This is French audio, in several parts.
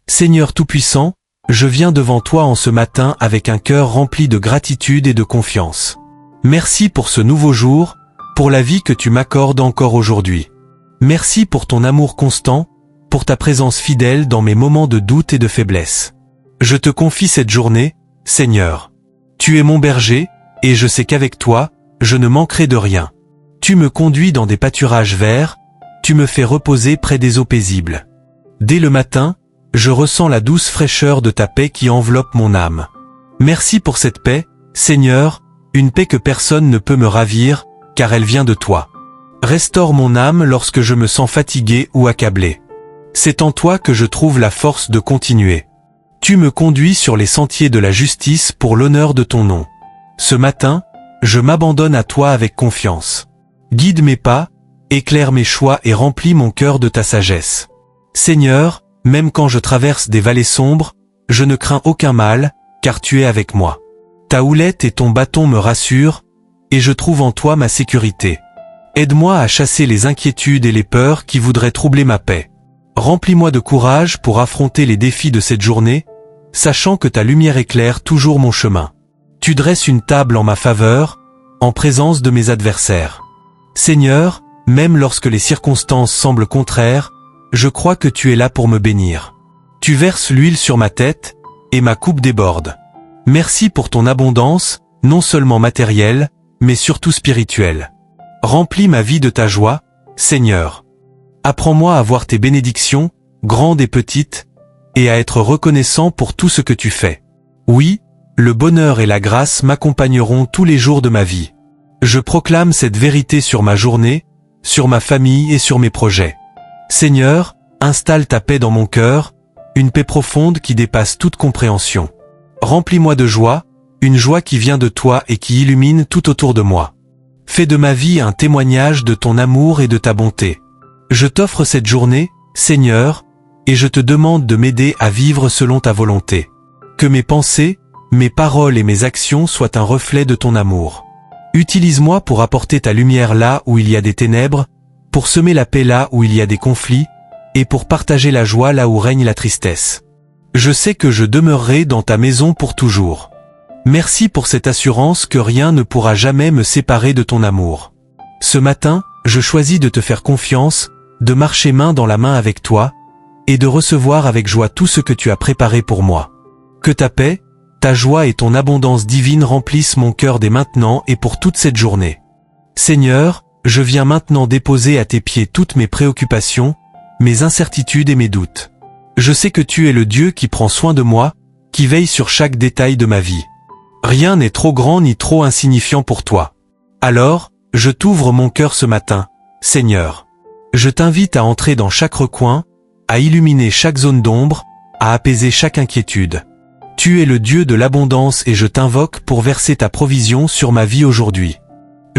Seigneur Tout-Puissant, je viens devant toi en ce matin avec un cœur rempli de gratitude et de confiance. Merci pour ce nouveau jour, pour la vie que tu m'accordes encore aujourd'hui. Merci pour ton amour constant, pour ta présence fidèle dans mes moments de doute et de faiblesse. Je te confie cette journée, Seigneur. Tu es mon berger, et je sais qu'avec toi, je ne manquerai de rien. Tu me conduis dans des pâturages verts, tu me fais reposer près des eaux paisibles. Dès le matin, je ressens la douce fraîcheur de ta paix qui enveloppe mon âme. Merci pour cette paix, Seigneur, une paix que personne ne peut me ravir, car elle vient de toi. Restaure mon âme lorsque je me sens fatigué ou accablé. C'est en toi que je trouve la force de continuer. Tu me conduis sur les sentiers de la justice pour l'honneur de ton nom. Ce matin, je m'abandonne à toi avec confiance. Guide mes pas, éclaire mes choix et remplis mon cœur de ta sagesse. Seigneur, même quand je traverse des vallées sombres, je ne crains aucun mal, car tu es avec moi. Ta houlette et ton bâton me rassurent, et je trouve en toi ma sécurité. Aide-moi à chasser les inquiétudes et les peurs qui voudraient troubler ma paix. Remplis-moi de courage pour affronter les défis de cette journée, sachant que ta lumière éclaire toujours mon chemin. Tu dresses une table en ma faveur, en présence de mes adversaires. Seigneur, même lorsque les circonstances semblent contraires, je crois que tu es là pour me bénir. Tu verses l'huile sur ma tête, et ma coupe déborde. Merci pour ton abondance, non seulement matérielle, mais surtout spirituelle. Remplis ma vie de ta joie, Seigneur. Apprends-moi à voir tes bénédictions, grandes et petites, et à être reconnaissant pour tout ce que tu fais. Oui, le bonheur et la grâce m'accompagneront tous les jours de ma vie. Je proclame cette vérité sur ma journée, sur ma famille et sur mes projets. Seigneur, installe ta paix dans mon cœur, une paix profonde qui dépasse toute compréhension. Remplis-moi de joie, une joie qui vient de toi et qui illumine tout autour de moi. Fais de ma vie un témoignage de ton amour et de ta bonté. Je t'offre cette journée, Seigneur, et je te demande de m'aider à vivre selon ta volonté. Que mes pensées, mes paroles et mes actions soient un reflet de ton amour. Utilise-moi pour apporter ta lumière là où il y a des ténèbres, pour semer la paix là où il y a des conflits, et pour partager la joie là où règne la tristesse. Je sais que je demeurerai dans ta maison pour toujours. Merci pour cette assurance que rien ne pourra jamais me séparer de ton amour. Ce matin, je choisis de te faire confiance, de marcher main dans la main avec toi, et de recevoir avec joie tout ce que tu as préparé pour moi. Que ta paix, ta joie et ton abondance divine remplissent mon cœur dès maintenant et pour toute cette journée. Seigneur, je viens maintenant déposer à tes pieds toutes mes préoccupations, mes incertitudes et mes doutes. Je sais que tu es le Dieu qui prend soin de moi, qui veille sur chaque détail de ma vie. Rien n'est trop grand ni trop insignifiant pour toi. Alors, je t'ouvre mon cœur ce matin, Seigneur. Je t'invite à entrer dans chaque recoin, à illuminer chaque zone d'ombre, à apaiser chaque inquiétude. Tu es le Dieu de l'abondance et je t'invoque pour verser ta provision sur ma vie aujourd'hui.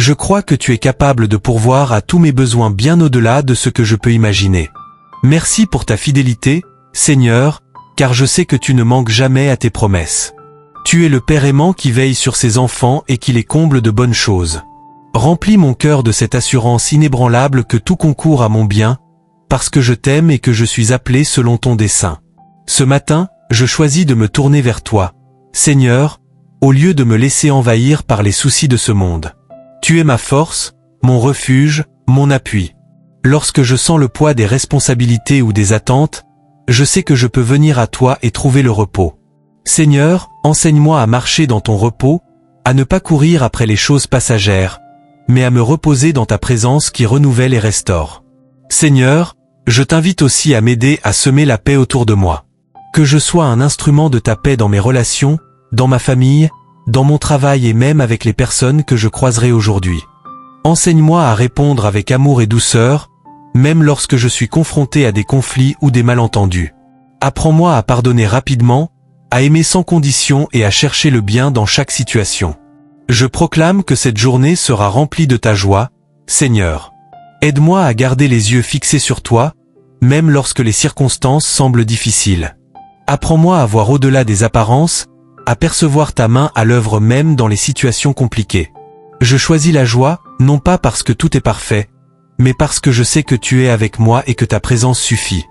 Je crois que tu es capable de pourvoir à tous mes besoins bien au-delà de ce que je peux imaginer. Merci pour ta fidélité, Seigneur, car je sais que tu ne manques jamais à tes promesses. Tu es le Père aimant qui veille sur ses enfants et qui les comble de bonnes choses. Remplis mon cœur de cette assurance inébranlable que tout concourt à mon bien, parce que je t'aime et que je suis appelé selon ton dessein. Ce matin, je choisis de me tourner vers toi, Seigneur, au lieu de me laisser envahir par les soucis de ce monde. Tu es ma force, mon refuge, mon appui. Lorsque je sens le poids des responsabilités ou des attentes, je sais que je peux venir à toi et trouver le repos. Seigneur, enseigne-moi à marcher dans ton repos, à ne pas courir après les choses passagères, mais à me reposer dans ta présence qui renouvelle et restaure. Seigneur, je t'invite aussi à m'aider à semer la paix autour de moi. Que je sois un instrument de ta paix dans mes relations, dans ma famille, dans mon travail et même avec les personnes que je croiserai aujourd'hui. Enseigne-moi à répondre avec amour et douceur, même lorsque je suis confronté à des conflits ou des malentendus. Apprends-moi à pardonner rapidement, à aimer sans condition et à chercher le bien dans chaque situation. Je proclame que cette journée sera remplie de ta joie, Seigneur. Aide-moi à garder les yeux fixés sur toi, même lorsque les circonstances semblent difficiles. Apprends-moi à voir au-delà des apparences, à percevoir ta main à l'œuvre même dans les situations compliquées. Je choisis la joie, non pas parce que tout est parfait, mais parce que je sais que tu es avec moi et que ta présence suffit.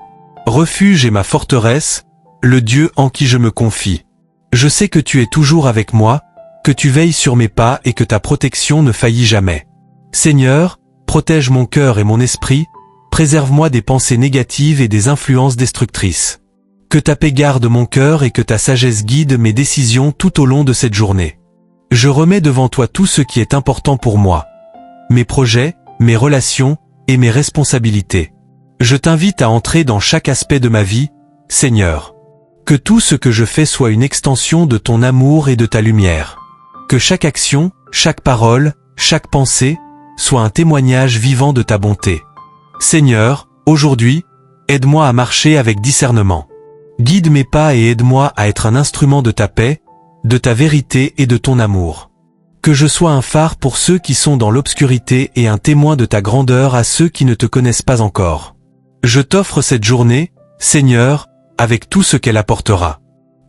Refuge et ma forteresse, le Dieu en qui je me confie. Je sais que tu es toujours avec moi, que tu veilles sur mes pas et que ta protection ne faillit jamais. Seigneur, protège mon cœur et mon esprit, préserve-moi des pensées négatives et des influences destructrices. Que ta paix garde mon cœur et que ta sagesse guide mes décisions tout au long de cette journée. Je remets devant toi tout ce qui est important pour moi. Mes projets, mes relations et mes responsabilités. Je t'invite à entrer dans chaque aspect de ma vie, Seigneur. Que tout ce que je fais soit une extension de ton amour et de ta lumière. Que chaque action, chaque parole, chaque pensée, soit un témoignage vivant de ta bonté. Seigneur, aujourd'hui, aide-moi à marcher avec discernement. Guide mes pas et aide-moi à être un instrument de ta paix, de ta vérité et de ton amour. Que je sois un phare pour ceux qui sont dans l'obscurité et un témoin de ta grandeur à ceux qui ne te connaissent pas encore. Je t'offre cette journée, Seigneur, avec tout ce qu'elle apportera.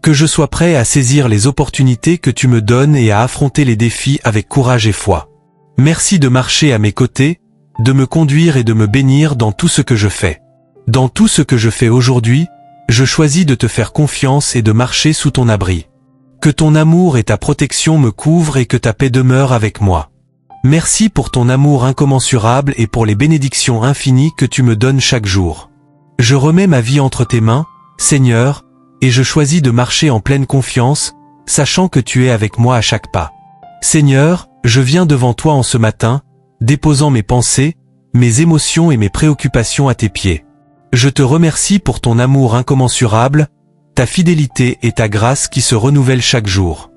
Que je sois prêt à saisir les opportunités que tu me donnes et à affronter les défis avec courage et foi. Merci de marcher à mes côtés, de me conduire et de me bénir dans tout ce que je fais. Dans tout ce que je fais aujourd'hui, je choisis de te faire confiance et de marcher sous ton abri. Que ton amour et ta protection me couvrent et que ta paix demeure avec moi. Merci pour ton amour incommensurable et pour les bénédictions infinies que tu me donnes chaque jour. Je remets ma vie entre tes mains, Seigneur, et je choisis de marcher en pleine confiance, sachant que tu es avec moi à chaque pas. Seigneur, je viens devant toi en ce matin, déposant mes pensées, mes émotions et mes préoccupations à tes pieds. Je te remercie pour ton amour incommensurable, ta fidélité et ta grâce qui se renouvellent chaque jour.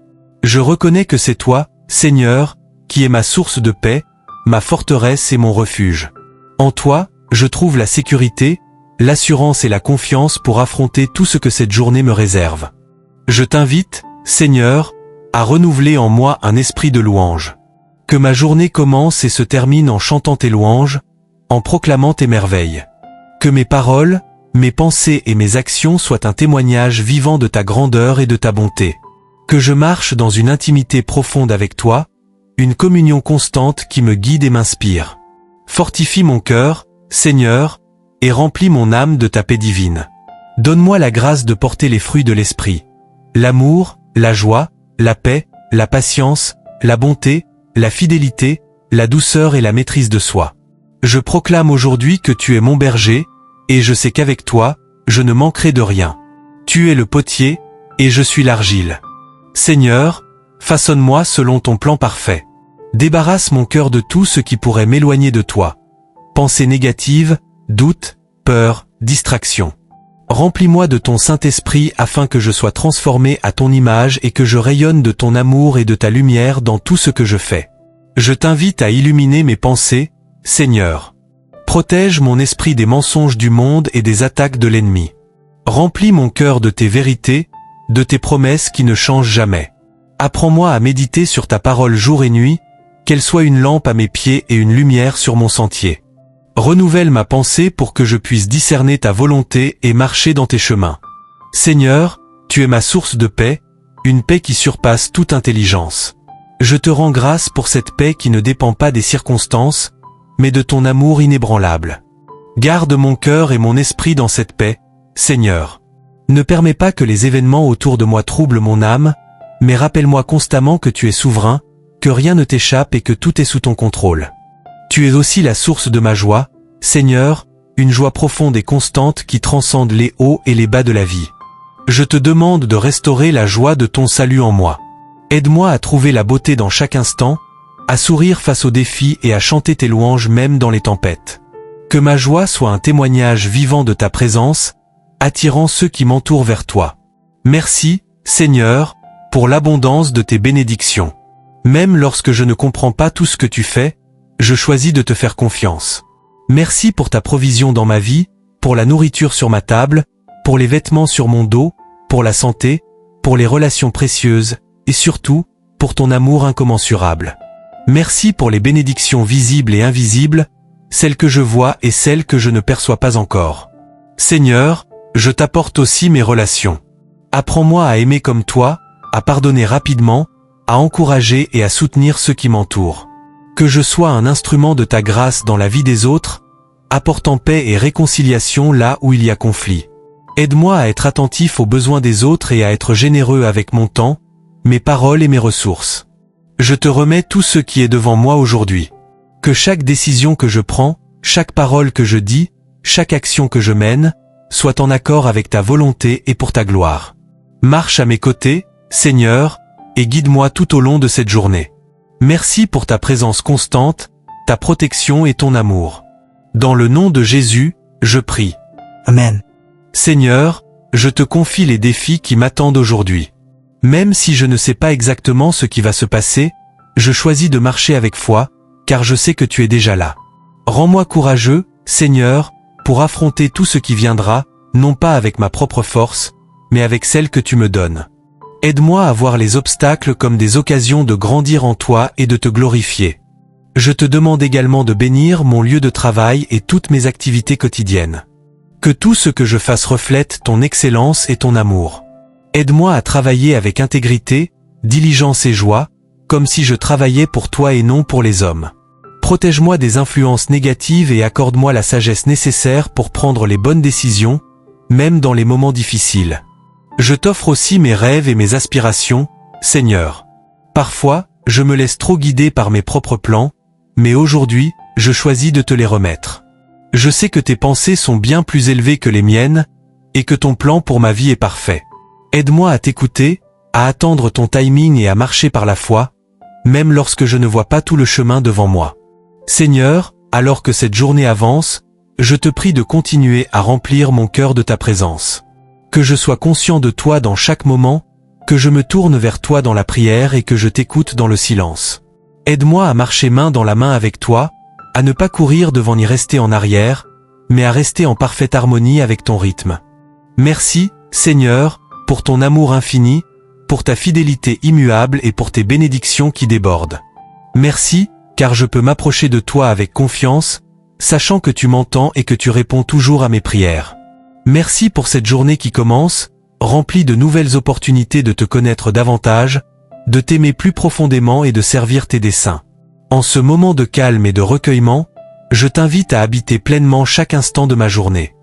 Je reconnais que c'est toi, Seigneur, qui est ma source de paix, ma forteresse et mon refuge. En toi, je trouve la sécurité, l'assurance et la confiance pour affronter tout ce que cette journée me réserve. Je t'invite, Seigneur, à renouveler en moi un esprit de louange. Que ma journée commence et se termine en chantant tes louanges, en proclamant tes merveilles. Que mes paroles, mes pensées et mes actions soient un témoignage vivant de ta grandeur et de ta bonté. Que je marche dans une intimité profonde avec toi, une communion constante qui me guide et m'inspire. Fortifie mon cœur, Seigneur, et remplis mon âme de ta paix divine. Donne-moi la grâce de porter les fruits de l'esprit. L'amour, la joie, la paix, la patience, la bonté, la fidélité, la douceur et la maîtrise de soi. Je proclame aujourd'hui que tu es mon berger, et je sais qu'avec toi, je ne manquerai de rien. Tu es le potier, et je suis l'argile. Seigneur, façonne-moi selon ton plan parfait. Débarrasse mon cœur de tout ce qui pourrait m'éloigner de toi. Pensées négatives, doutes, peur, distraction. Remplis-moi de ton Saint-Esprit afin que je sois transformé à ton image et que je rayonne de ton amour et de ta lumière dans tout ce que je fais. Je t'invite à illuminer mes pensées, Seigneur. Protège mon esprit des mensonges du monde et des attaques de l'ennemi. Remplis mon cœur de tes vérités, de tes promesses qui ne changent jamais. Apprends-moi à méditer sur ta parole jour et nuit, qu'elle soit une lampe à mes pieds et une lumière sur mon sentier. Renouvelle ma pensée pour que je puisse discerner ta volonté et marcher dans tes chemins. Seigneur, tu es ma source de paix, une paix qui surpasse toute intelligence. Je te rends grâce pour cette paix qui ne dépend pas des circonstances, mais de ton amour inébranlable. Garde mon cœur et mon esprit dans cette paix, Seigneur. Ne permets pas que les événements autour de moi troublent mon âme, mais rappelle-moi constamment que tu es souverain, que rien ne t'échappe et que tout est sous ton contrôle. Tu es aussi la source de ma joie, Seigneur, une joie profonde et constante qui transcende les hauts et les bas de la vie. Je te demande de restaurer la joie de ton salut en moi. Aide-moi à trouver la beauté dans chaque instant, à sourire face aux défis et à chanter tes louanges même dans les tempêtes. Que ma joie soit un témoignage vivant de ta présence, attirant ceux qui m'entourent vers toi. Merci, Seigneur, pour l'abondance de tes bénédictions. Même lorsque je ne comprends pas tout ce que tu fais, je choisis de te faire confiance. Merci pour ta provision dans ma vie, pour la nourriture sur ma table, pour les vêtements sur mon dos, pour la santé, pour les relations précieuses, et surtout, pour ton amour incommensurable. Merci pour les bénédictions visibles et invisibles, celles que je vois et celles que je ne perçois pas encore. Seigneur, je t'apporte aussi mes relations. Apprends-moi à aimer comme toi, à pardonner rapidement, à encourager et à soutenir ceux qui m'entourent. Que je sois un instrument de ta grâce dans la vie des autres, apportant paix et réconciliation là où il y a conflit. Aide-moi à être attentif aux besoins des autres et à être généreux avec mon temps, mes paroles et mes ressources. Je te remets tout ce qui est devant moi aujourd'hui. Que chaque décision que je prends, chaque parole que je dis, chaque action que je mène, soit en accord avec ta volonté et pour ta gloire. Marche à mes côtés, Seigneur, et guide-moi tout au long de cette journée. Merci pour ta présence constante, ta protection et ton amour. Dans le nom de Jésus, je prie. Amen. Seigneur, je te confie les défis qui m'attendent aujourd'hui. Même si je ne sais pas exactement ce qui va se passer, je choisis de marcher avec foi, car je sais que tu es déjà là. Rends-moi courageux, Seigneur, pour affronter tout ce qui viendra, non pas avec ma propre force, mais avec celle que tu me donnes. Aide-moi à voir les obstacles comme des occasions de grandir en toi et de te glorifier. Je te demande également de bénir mon lieu de travail et toutes mes activités quotidiennes. Que tout ce que je fasse reflète ton excellence et ton amour. Aide-moi à travailler avec intégrité, diligence et joie, comme si je travaillais pour toi et non pour les hommes. Protège-moi des influences négatives et accorde-moi la sagesse nécessaire pour prendre les bonnes décisions, même dans les moments difficiles. Je t'offre aussi mes rêves et mes aspirations, Seigneur. Parfois, je me laisse trop guider par mes propres plans, mais aujourd'hui, je choisis de te les remettre. Je sais que tes pensées sont bien plus élevées que les miennes, et que ton plan pour ma vie est parfait. Aide-moi à t'écouter, à attendre ton timing et à marcher par la foi, même lorsque je ne vois pas tout le chemin devant moi. Seigneur, alors que cette journée avance, je te prie de continuer à remplir mon cœur de ta présence. Que je sois conscient de toi dans chaque moment, que je me tourne vers toi dans la prière et que je t'écoute dans le silence. Aide-moi à marcher main dans la main avec toi, à ne pas courir devant ni rester en arrière, mais à rester en parfaite harmonie avec ton rythme. Merci, Seigneur, pour ton amour infini, pour ta fidélité immuable et pour tes bénédictions qui débordent. Merci, car je peux m'approcher de toi avec confiance, sachant que tu m'entends et que tu réponds toujours à mes prières. Merci pour cette journée qui commence, remplie de nouvelles opportunités de te connaître davantage, de t'aimer plus profondément et de servir tes desseins. En ce moment de calme et de recueillement, je t'invite à habiter pleinement chaque instant de ma journée.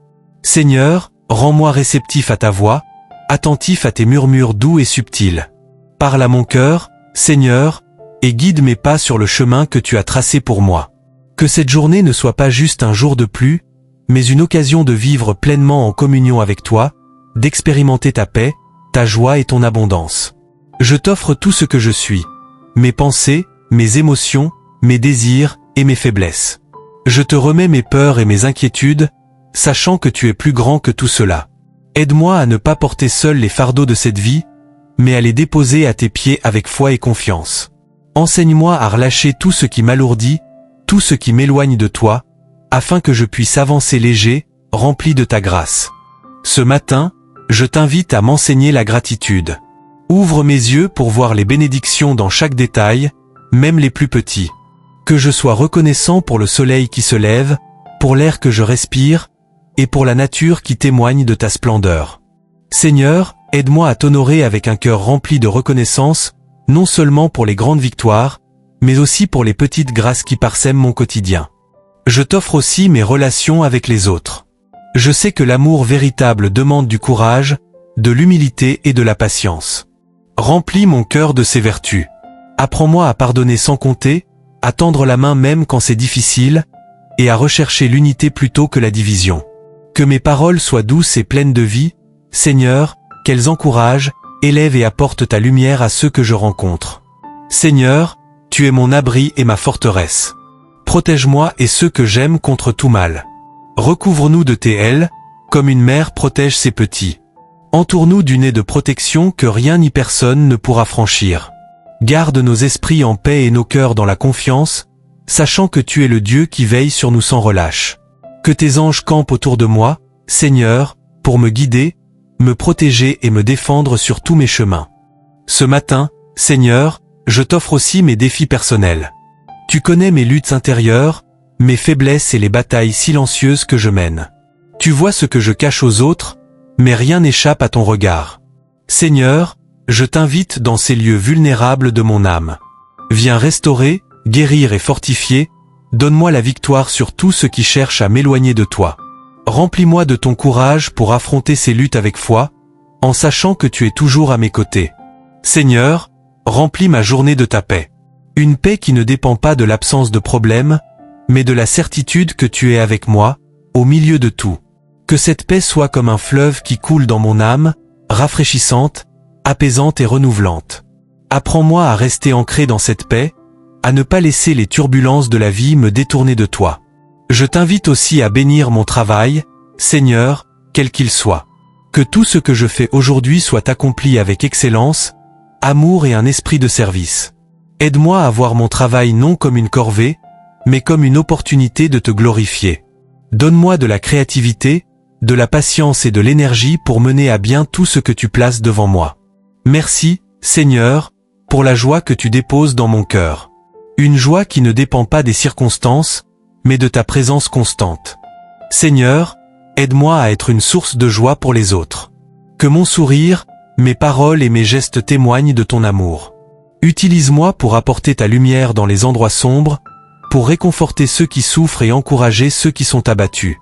Seigneur, rends-moi réceptif à ta voix, attentif à tes murmures doux et subtils. Parle à mon cœur, Seigneur, et guide mes pas sur le chemin que tu as tracé pour moi. Que cette journée ne soit pas juste un jour de plus, mais une occasion de vivre pleinement en communion avec toi, d'expérimenter ta paix, ta joie et ton abondance. Je t'offre tout ce que je suis, mes pensées, mes émotions, mes désirs et mes faiblesses. Je te remets mes peurs et mes inquiétudes, sachant que tu es plus grand que tout cela. Aide-moi à ne pas porter seul les fardeaux de cette vie, mais à les déposer à tes pieds avec foi et confiance. Enseigne-moi à relâcher tout ce qui m'alourdit, tout ce qui m'éloigne de toi, afin que je puisse avancer léger, rempli de ta grâce. Ce matin, je t'invite à m'enseigner la gratitude. Ouvre mes yeux pour voir les bénédictions dans chaque détail, même les plus petits. Que je sois reconnaissant pour le soleil qui se lève, pour l'air que je respire, et pour la nature qui témoigne de ta splendeur. Seigneur, aide-moi à t'honorer avec un cœur rempli de reconnaissance, non seulement pour les grandes victoires, mais aussi pour les petites grâces qui parsèment mon quotidien. Je t'offre aussi mes relations avec les autres. Je sais que l'amour véritable demande du courage, de l'humilité et de la patience. Remplis mon cœur de ces vertus. Apprends-moi à pardonner sans compter, à tendre la main même quand c'est difficile, et à rechercher l'unité plutôt que la division. Que mes paroles soient douces et pleines de vie, Seigneur, qu'elles encouragent, élèvent et apportent ta lumière à ceux que je rencontre. Seigneur, tu es mon abri et ma forteresse. Protège-moi et ceux que j'aime contre tout mal. Recouvre-nous de tes ailes, comme une mère protège ses petits. Entoure-nous d'une haie de protection que rien ni personne ne pourra franchir. Garde nos esprits en paix et nos cœurs dans la confiance, sachant que tu es le Dieu qui veille sur nous sans relâche. Que tes anges campent autour de moi, Seigneur, pour me guider, me protéger et me défendre sur tous mes chemins. Ce matin, Seigneur, je t'offre aussi mes défis personnels. Tu connais mes luttes intérieures, mes faiblesses et les batailles silencieuses que je mène. Tu vois ce que je cache aux autres, mais rien n'échappe à ton regard. Seigneur, je t'invite dans ces lieux vulnérables de mon âme. Viens restaurer, guérir et fortifier, donne-moi la victoire sur tout ce qui cherche à m'éloigner de toi. Remplis-moi de ton courage pour affronter ces luttes avec foi, en sachant que tu es toujours à mes côtés. Seigneur, remplis ma journée de ta paix. Une paix qui ne dépend pas de l'absence de problèmes, mais de la certitude que tu es avec moi, au milieu de tout. Que cette paix soit comme un fleuve qui coule dans mon âme, rafraîchissante, apaisante et renouvelante. Apprends-moi à rester ancré dans cette paix, à ne pas laisser les turbulences de la vie me détourner de toi. Je t'invite aussi à bénir mon travail, Seigneur, quel qu'il soit. Que tout ce que je fais aujourd'hui soit accompli avec excellence, amour et un esprit de service. Aide-moi à voir mon travail non comme une corvée, mais comme une opportunité de te glorifier. Donne-moi de la créativité, de la patience et de l'énergie pour mener à bien tout ce que tu places devant moi. Merci, Seigneur, pour la joie que tu déposes dans mon cœur. Une joie qui ne dépend pas des circonstances, mais de ta présence constante. Seigneur, aide-moi à être une source de joie pour les autres. Que mon sourire, mes paroles et mes gestes témoignent de ton amour. Utilise-moi pour apporter ta lumière dans les endroits sombres, pour réconforter ceux qui souffrent et encourager ceux qui sont abattus.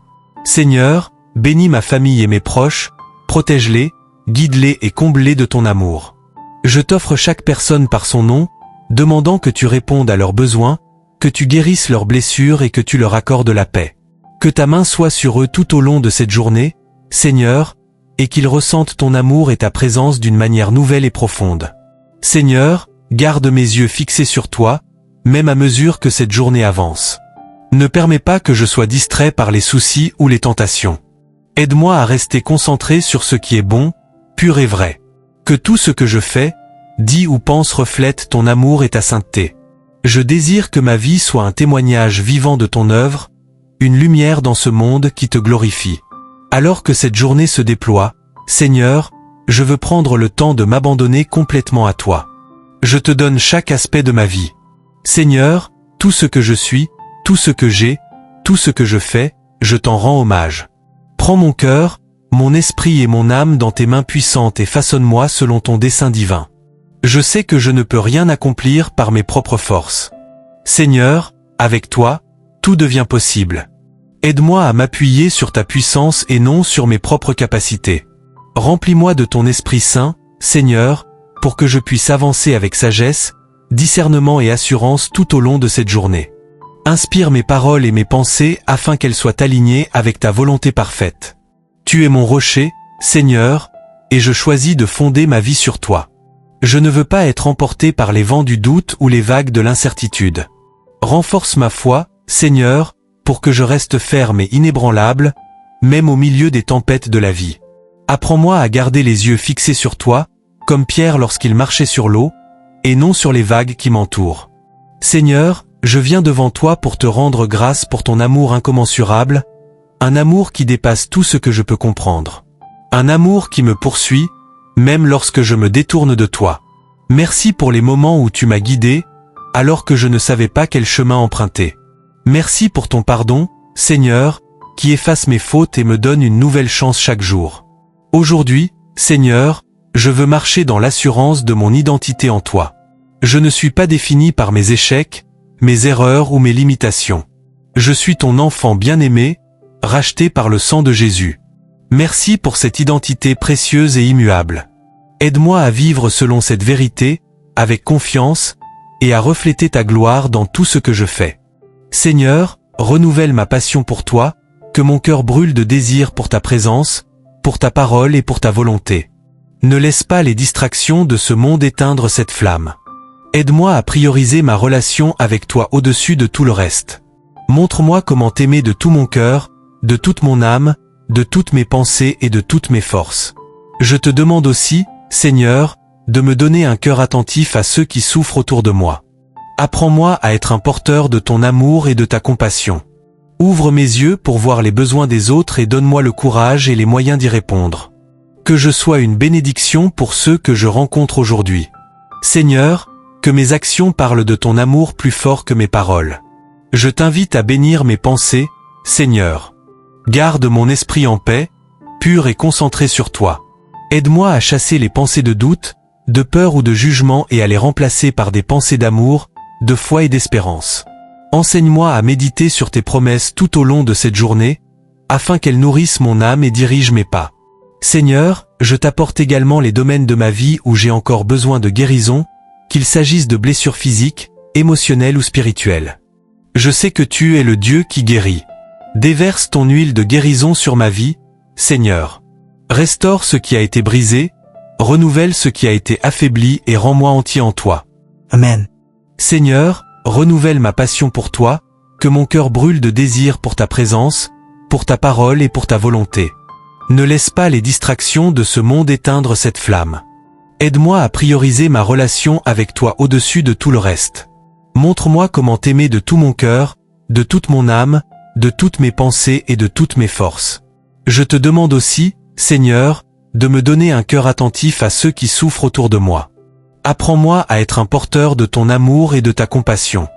Seigneur, bénis ma famille et mes proches, protège-les, guide-les et comble-les de ton amour. Je t'offre chaque personne par son nom, demandant que tu répondes à leurs besoins, que tu guérisses leurs blessures et que tu leur accordes la paix. Que ta main soit sur eux tout au long de cette journée, Seigneur, et qu'ils ressentent ton amour et ta présence d'une manière nouvelle et profonde. Seigneur, garde mes yeux fixés sur toi, même à mesure que cette journée avance. Ne permets pas que je sois distrait par les soucis ou les tentations. Aide-moi à rester concentré sur ce qui est bon, pur et vrai. Que tout ce que je fais, dis ou pense reflète ton amour et ta sainteté. Je désire que ma vie soit un témoignage vivant de ton œuvre, une lumière dans ce monde qui te glorifie. Alors que cette journée se déploie, Seigneur, je veux prendre le temps de m'abandonner complètement à toi. Je te donne chaque aspect de ma vie. Seigneur, tout ce que je suis, tout ce que j'ai, tout ce que je fais, je t'en rends hommage. Prends mon cœur, mon esprit et mon âme dans tes mains puissantes et façonne-moi selon ton dessein divin. Je sais que je ne peux rien accomplir par mes propres forces. Seigneur, avec toi, tout devient possible. Aide-moi à m'appuyer sur ta puissance et non sur mes propres capacités. Remplis-moi de ton Esprit Saint, Seigneur, pour que je puisse avancer avec sagesse, discernement et assurance tout au long de cette journée. Inspire mes paroles et mes pensées afin qu'elles soient alignées avec ta volonté parfaite. Tu es mon rocher, Seigneur, et je choisis de fonder ma vie sur toi. Je ne veux pas être emporté par les vents du doute ou les vagues de l'incertitude. Renforce ma foi, Seigneur, pour que je reste ferme et inébranlable, même au milieu des tempêtes de la vie. Apprends-moi à garder les yeux fixés sur toi, comme Pierre lorsqu'il marchait sur l'eau, et non sur les vagues qui m'entourent. Seigneur, je viens devant toi pour te rendre grâce pour ton amour incommensurable, un amour qui dépasse tout ce que je peux comprendre. Un amour qui me poursuit, même lorsque je me détourne de toi. Merci pour les moments où tu m'as guidé, alors que je ne savais pas quel chemin emprunter. Merci pour ton pardon, Seigneur, qui efface mes fautes et me donne une nouvelle chance chaque jour. Aujourd'hui, Seigneur, je veux marcher dans l'assurance de mon identité en toi. Je ne suis pas défini par mes échecs, mes erreurs ou mes limitations. Je suis ton enfant bien-aimé, racheté par le sang de Jésus. Merci pour cette identité précieuse et immuable. Aide-moi à vivre selon cette vérité, avec confiance, et à refléter ta gloire dans tout ce que je fais. Seigneur, renouvelle ma passion pour toi, que mon cœur brûle de désir pour ta présence, pour ta parole et pour ta volonté. Ne laisse pas les distractions de ce monde éteindre cette flamme. Aide-moi à prioriser ma relation avec toi au-dessus de tout le reste. Montre-moi comment t'aimer de tout mon cœur, de toute mon âme, de toutes mes pensées et de toutes mes forces. Je te demande aussi, Seigneur, de me donner un cœur attentif à ceux qui souffrent autour de moi. Apprends-moi à être un porteur de ton amour et de ta compassion. Ouvre mes yeux pour voir les besoins des autres et donne-moi le courage et les moyens d'y répondre. Que je sois une bénédiction pour ceux que je rencontre aujourd'hui. Seigneur, que mes actions parlent de ton amour plus fort que mes paroles. Je t'invite à bénir mes pensées, Seigneur. Garde mon esprit en paix, pur et concentré sur toi. Aide-moi à chasser les pensées de doute, de peur ou de jugement et à les remplacer par des pensées d'amour, de foi et d'espérance. Enseigne-moi à méditer sur tes promesses tout au long de cette journée, afin qu'elle nourrisse mon âme et dirige mes pas. Seigneur, je t'apporte également les domaines de ma vie où j'ai encore besoin de guérison, qu'il s'agisse de blessures physiques, émotionnelles ou spirituelles. Je sais que tu es le Dieu qui guérit. Déverse ton huile de guérison sur ma vie, Seigneur. Restaure ce qui a été brisé, renouvelle ce qui a été affaibli et rends-moi entier en toi. Amen. Seigneur, renouvelle ma passion pour toi, que mon cœur brûle de désir pour ta présence, pour ta parole et pour ta volonté. Ne laisse pas les distractions de ce monde éteindre cette flamme. Aide-moi à prioriser ma relation avec toi au-dessus de tout le reste. Montre-moi comment t'aimer de tout mon cœur, de toute mon âme, de toutes mes pensées et de toutes mes forces. Je te demande aussi, Seigneur, de me donner un cœur attentif à ceux qui souffrent autour de moi. Apprends-moi à être un porteur de ton amour et de ta compassion.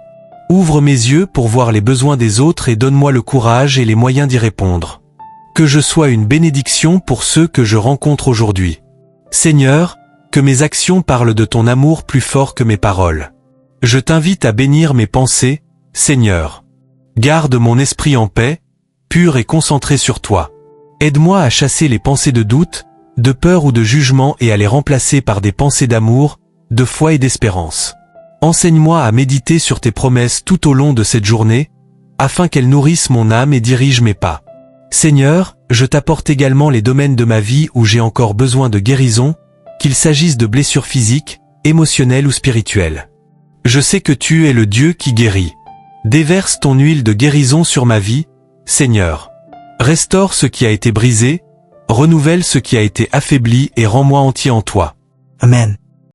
Ouvre mes yeux pour voir les besoins des autres et donne-moi le courage et les moyens d'y répondre. Que je sois une bénédiction pour ceux que je rencontre aujourd'hui. Seigneur, que mes actions parlent de ton amour plus fort que mes paroles. Je t'invite à bénir mes pensées, Seigneur. Garde mon esprit en paix, pur et concentré sur toi. Aide-moi à chasser les pensées de doute, de peur ou de jugement et à les remplacer par des pensées d'amour, de foi et d'espérance. Enseigne-moi à méditer sur tes promesses tout au long de cette journée, afin qu'elles nourrissent mon âme et dirigent mes pas. Seigneur, je t'apporte également les domaines de ma vie où j'ai encore besoin de guérison, qu'il s'agisse de blessures physiques, émotionnelles ou spirituelles. Je sais que tu es le Dieu qui guérit. Déverse ton huile de guérison sur ma vie, Seigneur. Restaure ce qui a été brisé, renouvelle ce qui a été affaibli et rends-moi entier en toi. Amen.